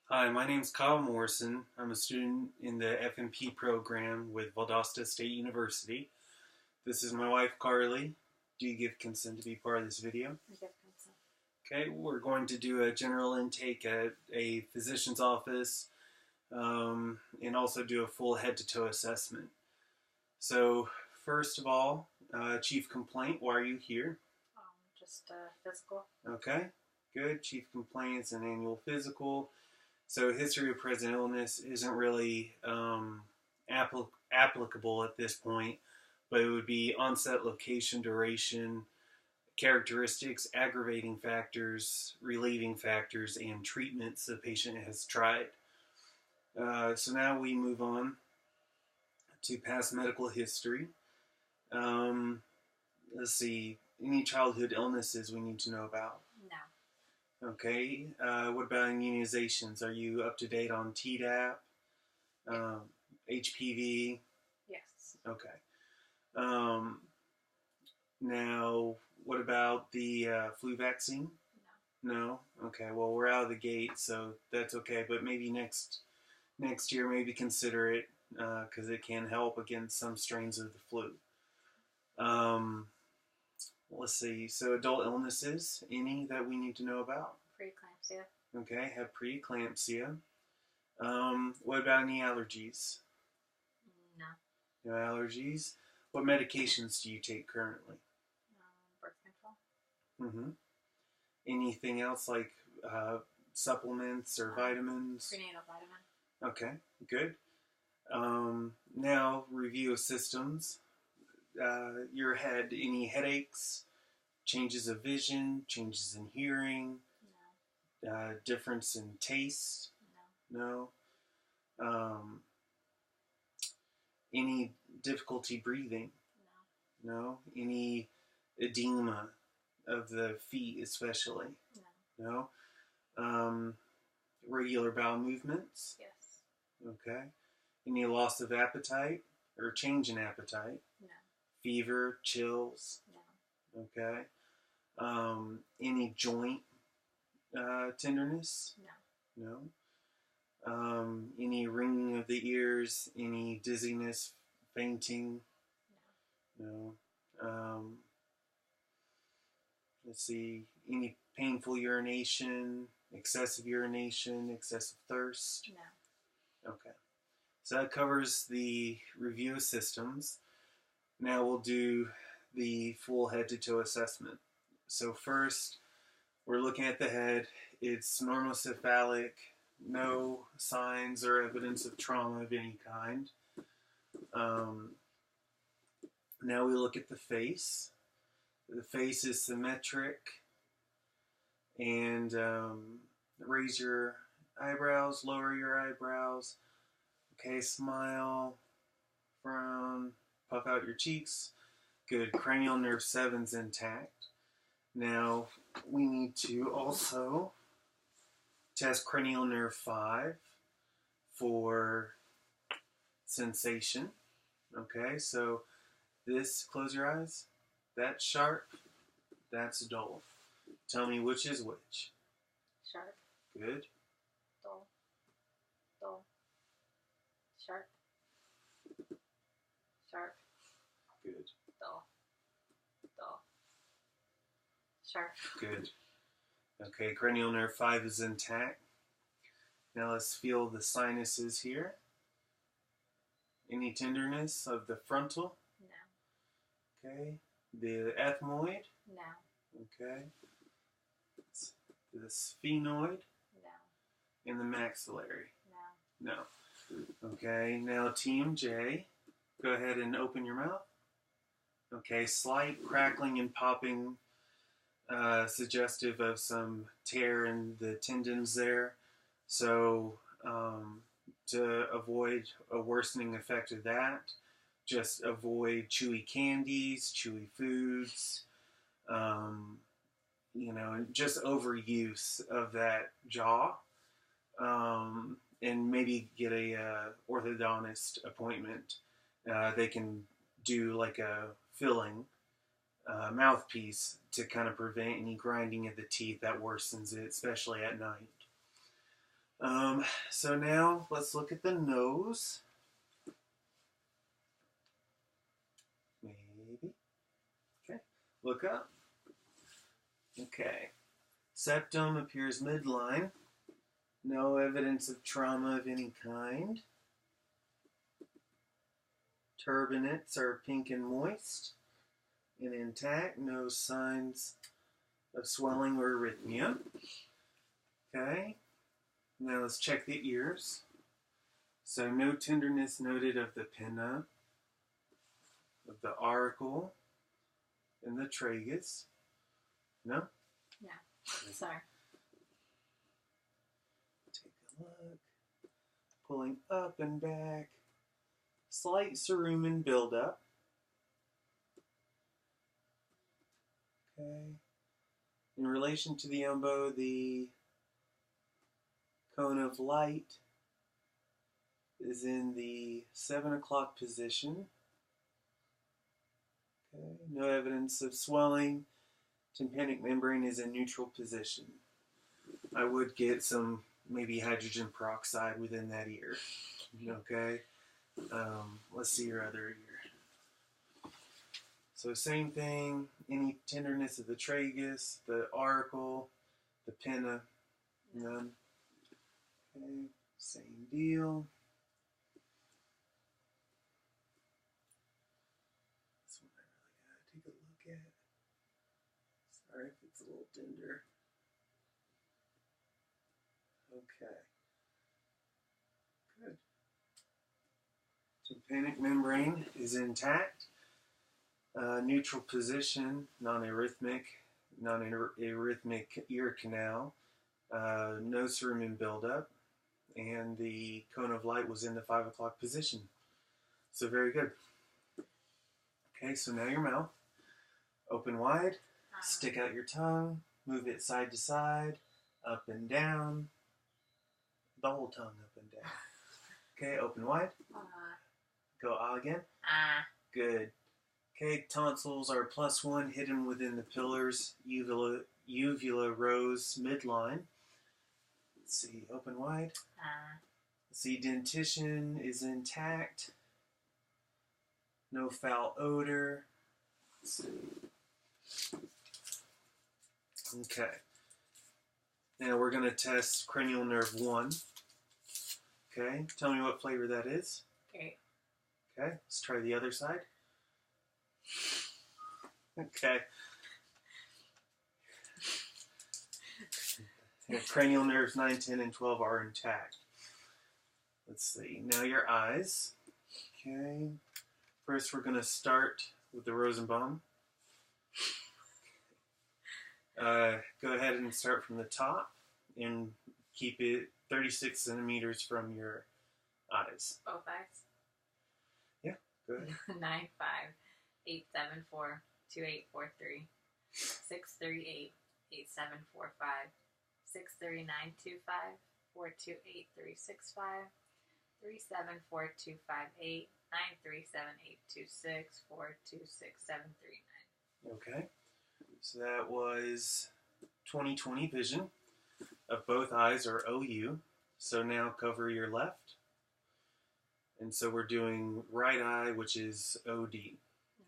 Hi, my name's Kyle Morrison. I'm a student in the FNP program with Valdosta State University. This is my wife, Carly. Do you give consent to be part of this video? I give consent. Okay, we're going to do a general intake at a physician's office and also do a full head-to-toe assessment. So, first of all, chief complaint, why are you here? Just physical. Okay, good. Chief complaints and annual physical. So history of present illness isn't really applicable at this point, but it would be onset, location, duration, characteristics, aggravating factors, relieving factors, and treatments the patient has tried. So now we move on to past medical history. Let's see, any childhood illnesses we need to know about? No. Okay. What about immunizations? Are you up to date on Tdap, HPV? Yes. Okay. Now, what about the flu vaccine? No. No? Okay, well, we're out of the gate, so that's okay. But maybe next year, maybe consider it because it can help against some strains of the flu. Let's see. So adult illnesses, any that we need to know about? Preeclampsia. Okay, have preeclampsia. What about any allergies? No. No allergies. What medications do you take currently? Birth control. Anything else like supplements or vitamins? Prenatal vitamin. Okay, good. Now, review of systems. Your head, any headaches, changes of vision, changes in hearing, No. Difference in taste? No. No. Any difficulty breathing? No. No. Any edema of the feet, especially? No. No. Regular bowel movements? Yes. Okay. Any loss of appetite or change in appetite? No. Fever, chills? No. Okay. Any joint tenderness? No. No. Any ringing of the ears? Any dizziness, fainting? No. No. Let's see. Any painful urination, excessive thirst? No. Okay. So that covers the review of systems. Now we'll do the full head-to-toe assessment. So first, we're looking at the head. It's normocephalic, no signs or evidence of trauma of any kind. Now we look at the face. The face is symmetric. And raise your eyebrows, lower your eyebrows. Okay, smile, frown, puff out your cheeks. Good. Cranial nerve 7's intact. Now, we need to also test cranial nerve 5 for sensation. Okay, so this, close your eyes. That's sharp. That's dull. Tell me which is which. Sharp. Good. Dull. Dull. Sharp. Sharp. Good. Dull. Dull. Sharp. Good. Okay, cranial nerve 5 is intact. Now let's feel the sinuses here. Any tenderness of the frontal? No. Okay. The ethmoid? No. Okay. The sphenoid? No. And the maxillary? No. No. Okay, now TMJ. Go ahead and open your mouth. Okay, slight crackling and popping, suggestive of some tear in the tendons there. So, to avoid a worsening effect of that, just avoid chewy candies, chewy foods, just overuse of that jaw, and maybe get a orthodontist appointment. They can do like a filling mouthpiece to kind of prevent any grinding of the teeth that worsens it, especially at night. So now let's look at the nose. Maybe. Okay. Look up. Okay. Septum appears midline. No evidence of trauma of any kind. Turbinates are pink and moist and intact. No signs of swelling or arrhythmia. Okay. Now let's check the ears. So no tenderness noted of the pinna, of the auricle, and the tragus. No? Yeah. Sorry. Take a look. Pulling up and back. Slight cerumen buildup. Okay. In relation to the umbo, the cone of light is in the 7 o'clock position. Okay. No evidence of swelling. Tympanic membrane is in neutral position. I would get some maybe hydrogen peroxide within that ear. Okay. Let's see your other ear. So same thing. Any tenderness of the tragus, the auricle, the pinna, none. Okay. Same deal. This one I really gotta take a look at. Sorry if it's a little tender. Okay. Good. Tympanic membrane is intact. Neutral position, non-arrhythmic ear canal. No cerumen buildup. And the cone of light was in the 5 o'clock position. So very good. Okay, so now your mouth. Open wide. Stick out your tongue. Move it side to side. Up and down. The whole tongue up and down. Okay, open wide. Go ah again. Good. Okay, tonsils are +1 hidden within the pillars. Uvula rose midline. Let's see, open wide. Let's see, dentition is intact. No foul odor. Let's see. Okay. Now we're going to test cranial nerve 1. Okay, tell me what flavor that is. Okay. Okay, let's try the other side. Okay. Yeah, cranial nerves 9, 10, and 12 are intact. Let's see. Now your eyes. Okay. First, we're going to start with the Rosenbaum. Go ahead and start from the top and keep it 36 centimeters from your eyes. Both eyes. Yeah, go ahead. 9, 5, 8, 7, 4, 2, 8, 4, 3, 6, 3, 8, 8, 7, 4, 5, 6, 3, 9, 2, 5, 4, 2, 8, 3, 6, 5, 3, 7, 4, 2, 5, 8, 9, 3, 7, 8, 2, 6, 4, 2, 6, 7, 3, 9. Okay. So that was 20/20 vision of both eyes or OU. So now cover your left. And so we're doing right eye, which is OD.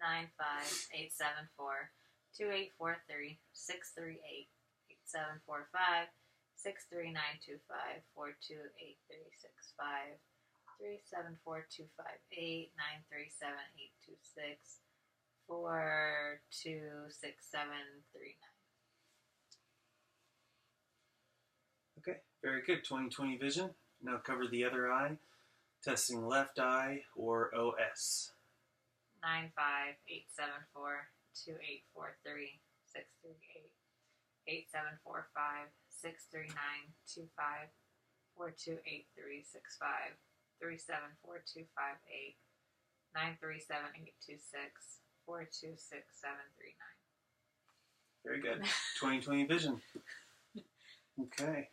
9, 5, 8, 7, 4, 2, 8, 4, 3, 6, 3, 8, 8, 7, 4, 5, 6, 3, 9, 2, 5, 4, 2, 8, 3, 6, 5, 3, 7, 4, 2, 5, 8, 9, 3, 7, 8, 2, 6, 4, 2, 6, 7, 3, 9. Okay, very good. 20/20 vision. Now cover the other eye. Testing left eye or OS. 9, 5, 8, 7, 4, 2, 8, 4, 3, 6, 3, 8, 8, 7, 4, 5, 6, 3, 9, 2, 5, 4, 2, 8, 3, 6, 5, 3, 7, 4, 2, 5, 8, 9, 3, 7, 8, 2, 6, 4, 2, 6, 7, 3, 9. Very good. 20/20 vision. Okay.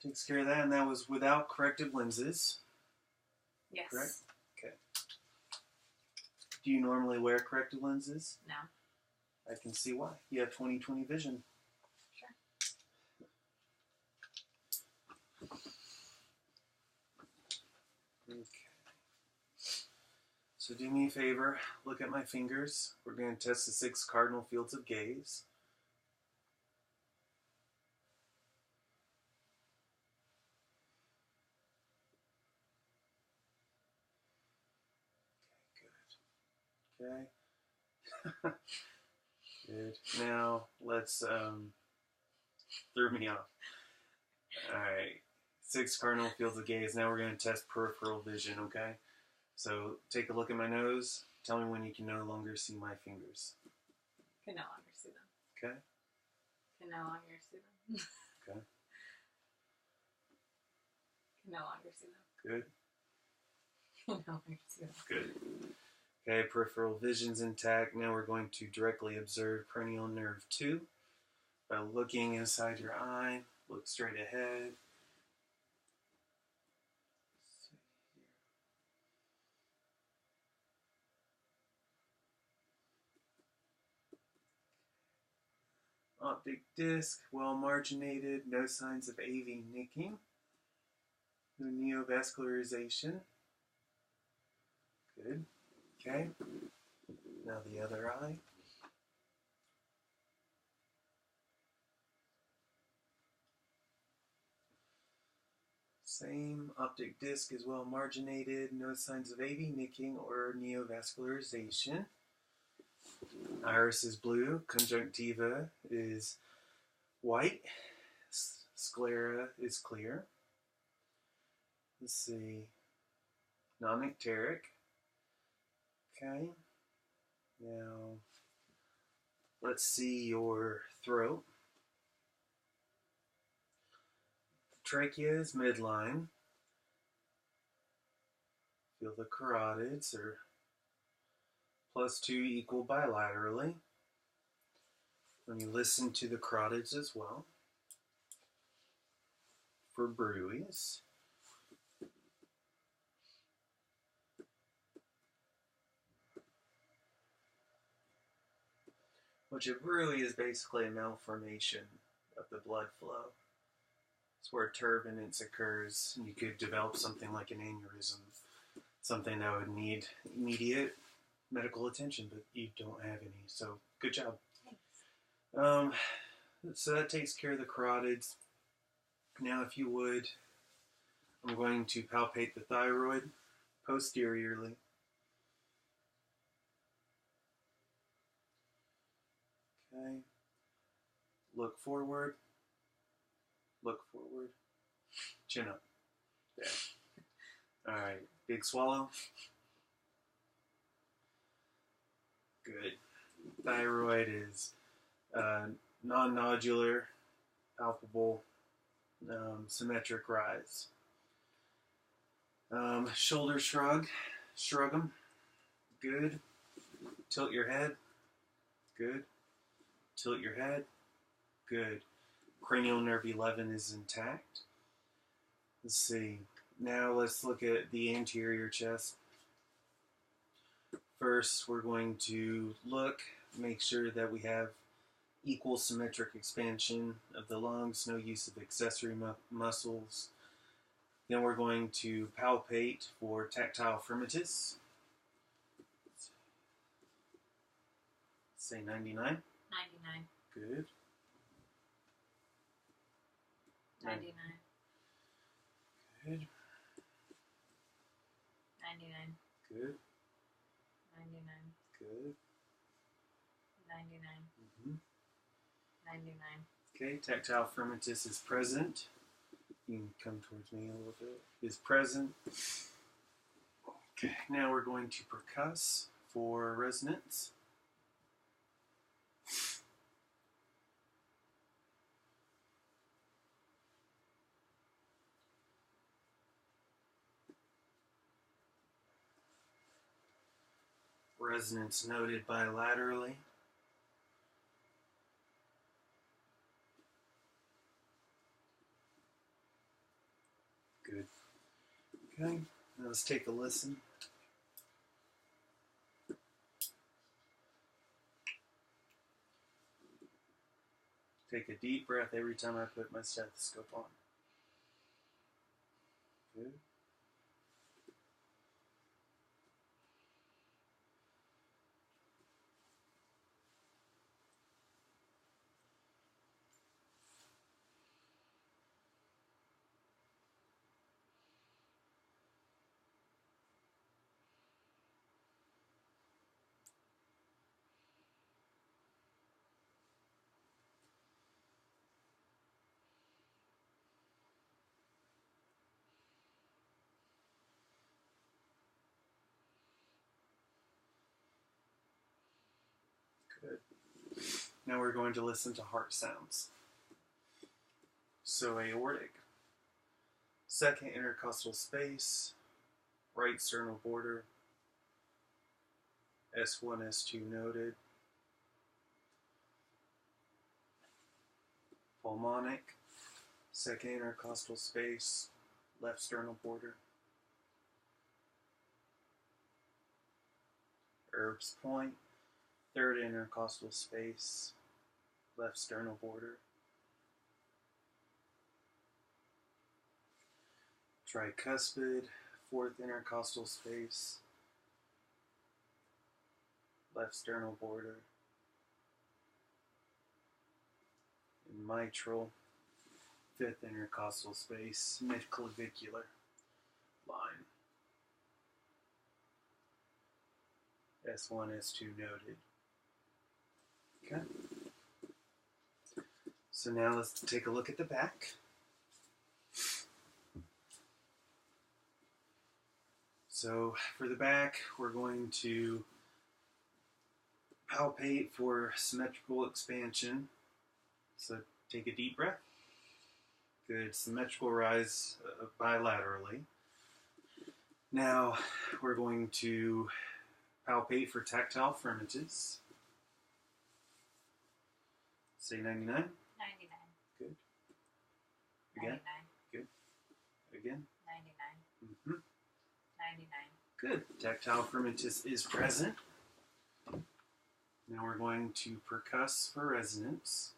Takes care of that, and that was without corrective lenses. Yes. Correct? Okay. Do you normally wear corrective lenses? No. I can see why. You have 20/20 vision. Sure. Okay. So do me a favor, look at my fingers. We're going to test the 6 cardinal fields of gaze. Okay, good. Okay. Good. Now let's threw me off. Alright. 6 cardinal fields of gaze. Now we're going to test peripheral vision, okay? So take a look at my nose. Tell me when you can no longer see my fingers. Can no longer see them. Okay? Can no longer see them. Okay. Can no longer see them. Good. Can no longer see them. Good. Okay, peripheral vision's intact. Now we're going to directly observe cranial nerve 2 by looking inside your eye. Look straight ahead. Optic disc, well marginated, no signs of AV nicking, no neovascularization. Good. Okay. Now the other eye. Same, optic disc is well marginated, no signs of AV nicking or neovascularization. Iris is blue, conjunctiva is white, sclera is clear. Let's see, non-icteric. Okay, now let's see your throat. Trachea is midline. Feel the carotids are +2 equal bilaterally. When you listen to the carotids as well. For bruits. Which a bruit is basically a malformation of the blood flow. It's where turbulence occurs, and you could develop something like an aneurysm, something that would need immediate medical attention, but you don't have any. So good job. Thanks. So that takes care of the carotids. Now, if you would, I'm going to palpate the thyroid posteriorly. Okay. Look forward. Look forward. Chin up. There. All right. Big swallow. Good. Thyroid is non-nodular, palpable, symmetric rise. Shoulder shrug. Shrug them. Good. Tilt your head. Good. Tilt your head. Good. Cranial nerve 11 is intact. Let's see. Now let's look at the anterior chest. First, we're going to look, make sure that we have equal symmetric expansion of the lungs, no use of accessory muscles. Then we're going to palpate for tactile firmitus. Say 99. 99. Good. 99. Good. 99. Good. 99. Good. 99. Mm-hmm. 99. Okay, tactile firmitus is present. You can come towards me a little bit. Is present. Okay, now we're going to percuss for resonance. Resonance noted bilaterally. Good. Okay, now let's take a listen. Take a deep breath every time I put my stethoscope on. Good. Now we're going to listen to heart sounds. So aortic, second intercostal space, right sternal border, S1, S2 noted. Pulmonic, second intercostal space, left sternal border. Herb's point, third intercostal space, left sternal border. Tricuspid, fourth intercostal space, left sternal border. And mitral, fifth intercostal space, midclavicular line. S1, S2 noted. Okay. So now let's take a look at the back. So for the back, we're going to palpate for symmetrical expansion. So take a deep breath. Good. Symmetrical rise bilaterally. Now we're going to palpate for tactile firmities. Say 99. 99. Good. Again. 99. Good. Again. 99. Mm-hmm. 99. Good. Tactile firmitus is present. Now we're going to percuss for resonance.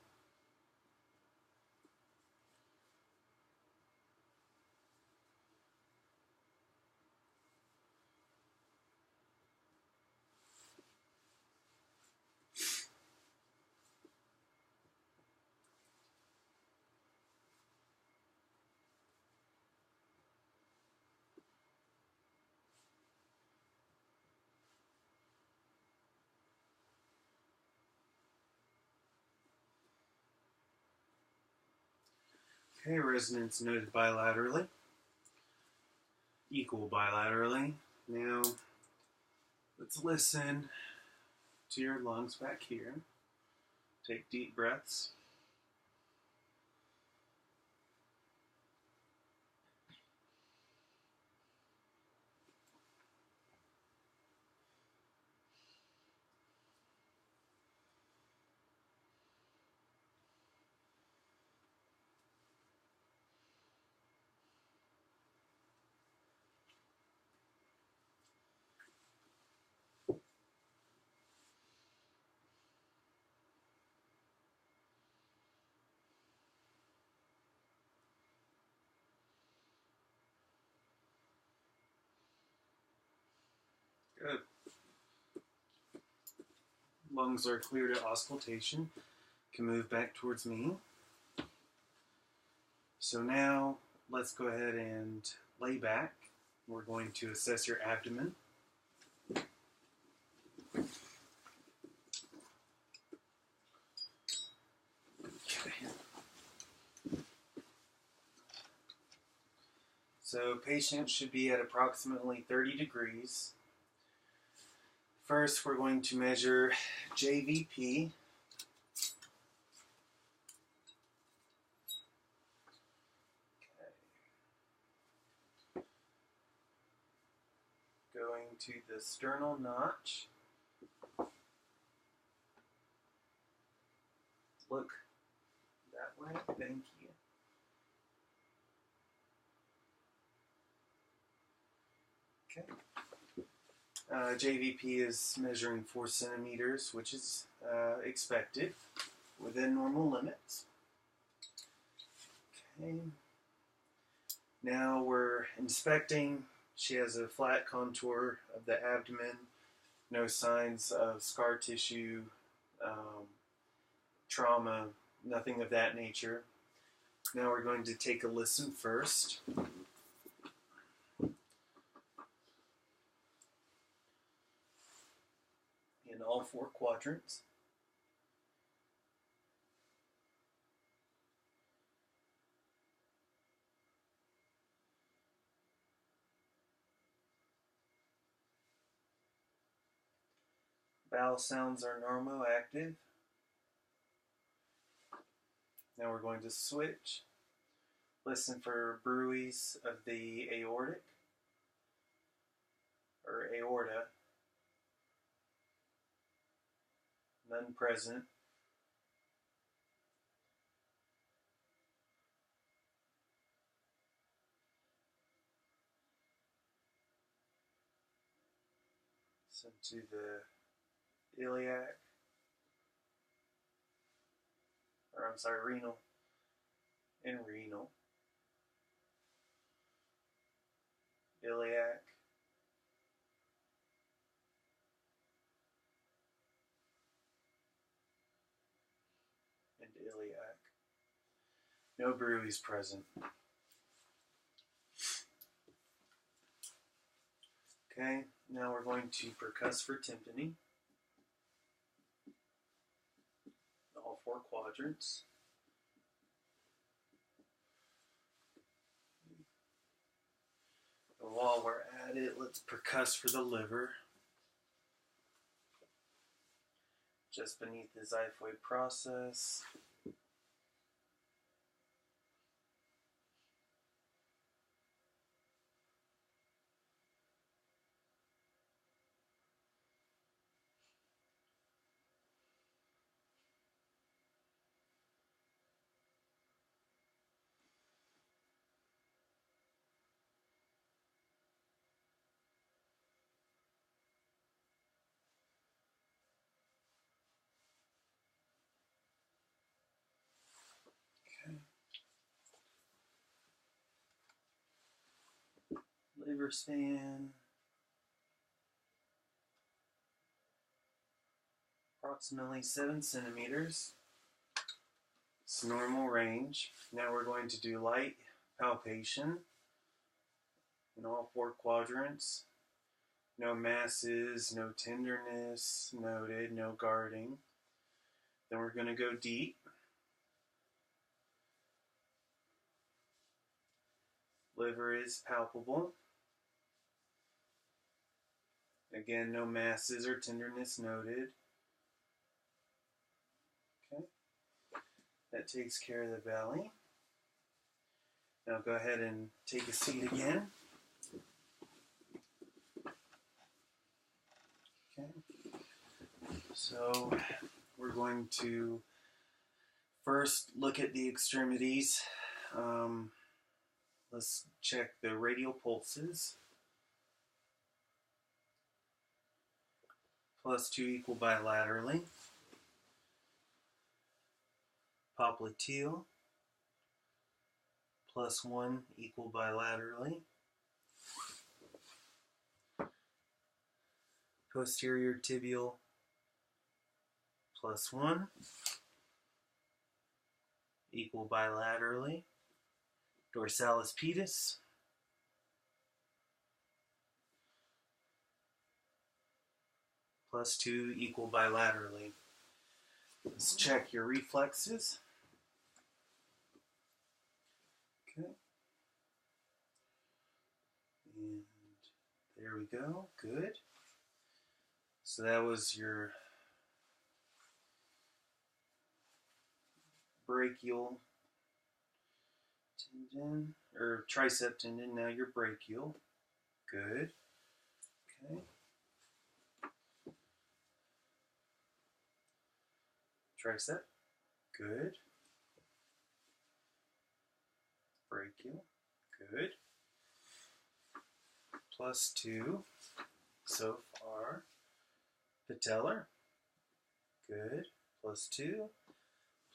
Okay, resonance noted bilaterally, equal bilaterally. Now, let's listen to your lungs back here. Take deep breaths. Good. Lungs are clear to auscultation. Can move back towards me. So now, let's go ahead and lay back. We're going to assess your abdomen. Okay. So patient should be at approximately 30 degrees. First, we're going to measure JVP. Okay. Going to the sternal notch. Look that way. Thank you. Okay. JVP is measuring 4 centimeters, which is expected within normal limits. Okay. Now we're inspecting. She has a flat contour of the abdomen, no signs of scar tissue, trauma, nothing of that nature. Now we're going to take a listen first. In all 4 quadrants. Bowel sounds are normoactive. Now we're going to switch. Listen for bruits of the aortic or aorta. None present. Listen to the iliac, or I'm sorry, renal and renal. Iliac. And iliac. No bruits present. Okay, now we're going to percuss for tympani. All four quadrants. And while we're at it, let's percuss for the liver. Just beneath the xiphoid process. Okay. Liver span. Approximately 7 centimeters. It's normal range. Now we're going to do light palpation in all four quadrants. No masses, no tenderness noted, no guarding. Then we're going to go deep. Liver is palpable. Again, no masses or tenderness noted. Okay. That takes care of the belly. Now go ahead and take a seat again. Okay. So we're going to first look at the extremities. Let's check the radial pulses. +2 equal bilaterally. Popliteal. +1 equal bilaterally. Posterior tibial. +1 equal bilaterally. Dorsalis pedis. +2 equal bilaterally. Let's check your reflexes. Okay. And there we go. Good. So that was your brachial tendon, or tricep tendon. Now your brachial. Good. Okay. Tricep. Good. Brachial. Good. +2 so far. Patellar. Good. +2.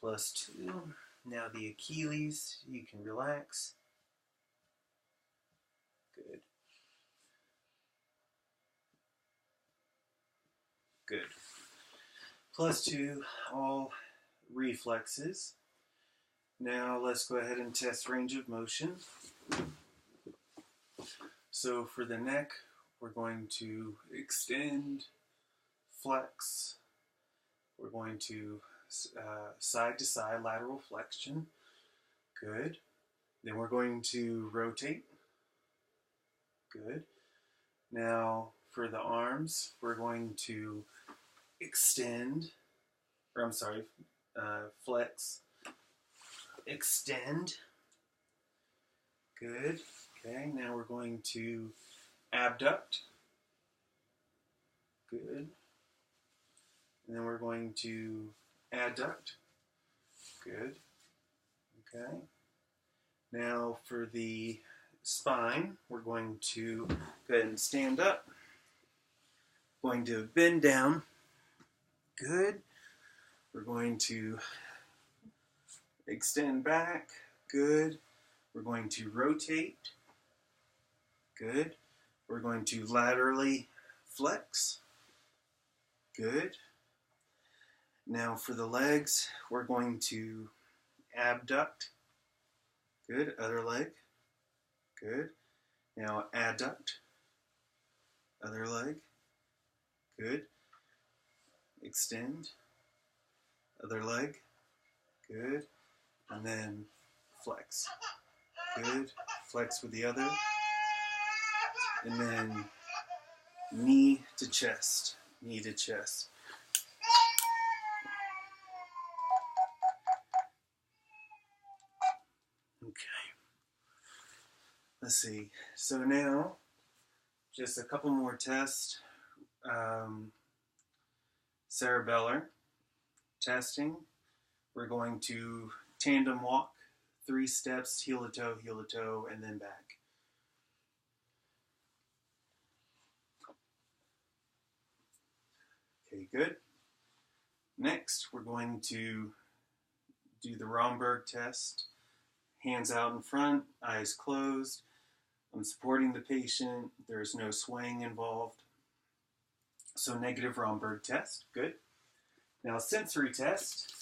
+2. Now the Achilles, you can relax. Good. Good. +2, all reflexes. Now let's go ahead and test range of motion. So for the neck, we're going to extend, flex. We're going to side to side lateral flexion. Good. Then we're going to rotate. Good. Now for the arms, we're going to extend, or I'm sorry, flex. extend. Good. Okay, now we're going to abduct. Good. And then we're going to adduct. Good. Okay. Now for the spine, we're going to go ahead and stand up. Going to bend down. Good. We're going to extend back. Good. We're going to rotate. Good. We're going to laterally flex. Good. Now for the legs, we're going to abduct. Good. Other leg. Good. Now adduct. Other leg. Good. Extend. Other leg. Good. And then flex. Good. Flex with the other. And then knee to chest. Knee to chest. Okay. Let's see. So now, just a couple more tests. Cerebellar testing. We're going to tandem walk, 3 steps, heel to toe, and then back. Okay, good. Next, we're going to do the Romberg test. Hands out in front, eyes closed. I'm supporting the patient. There's no swaying involved. So negative Romberg test. Good. Now sensory test.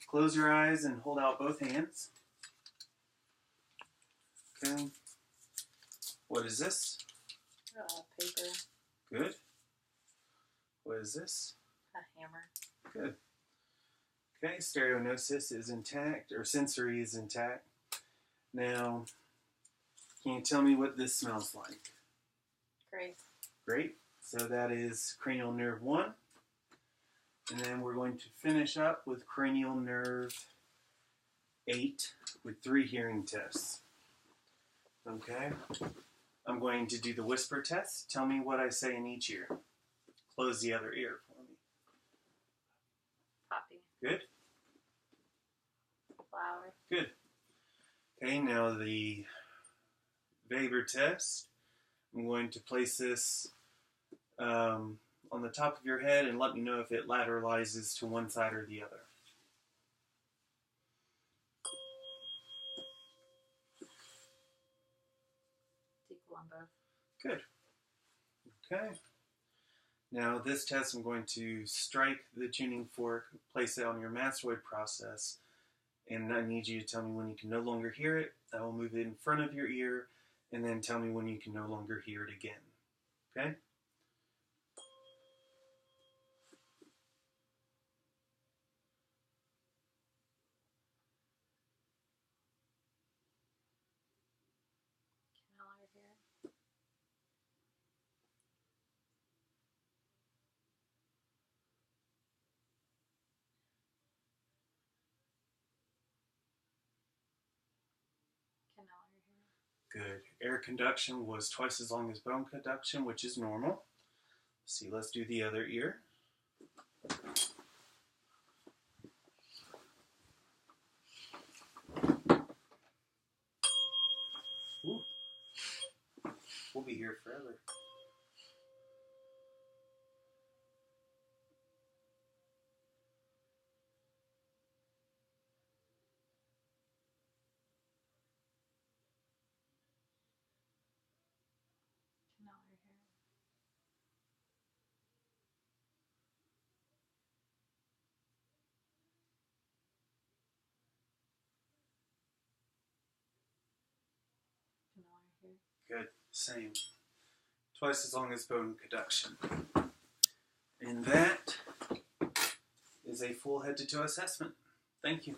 Close your eyes and hold out both hands. Okay. What is this? Paper. Good. What is this? A hammer. Good. Okay, stereognosis is intact, or sensory is intact. Now, can you tell me what this smells like? Great. Great. So that is cranial nerve 1. And then we're going to finish up with cranial nerve 8 with 3 hearing tests. Okay. I'm going to do the whisper test. Tell me what I say in each ear. Close the other ear for me. Poppy. Good. Flower. Good. Okay, now the Weber test. I'm going to place this on the top of your head and let me know if it lateralizes to one side or the other. Equal on both. Good. Okay. Now this test, I'm going to strike the tuning fork, place it on your mastoid process, and I need you to tell me when you can no longer hear it. I will move it in front of your ear, and then tell me when you can no longer hear it again. Okay? Can no longer hear it. Can no longer hear it. Good. Air conduction was twice as long as bone conduction, which is normal. See, let's do the other ear. Ooh. We'll be here forever. Can no longer hear it. Can no longer hear it. Good. Same. Twice as long as bone conduction. And that is a full head-to-toe assessment. Thank you.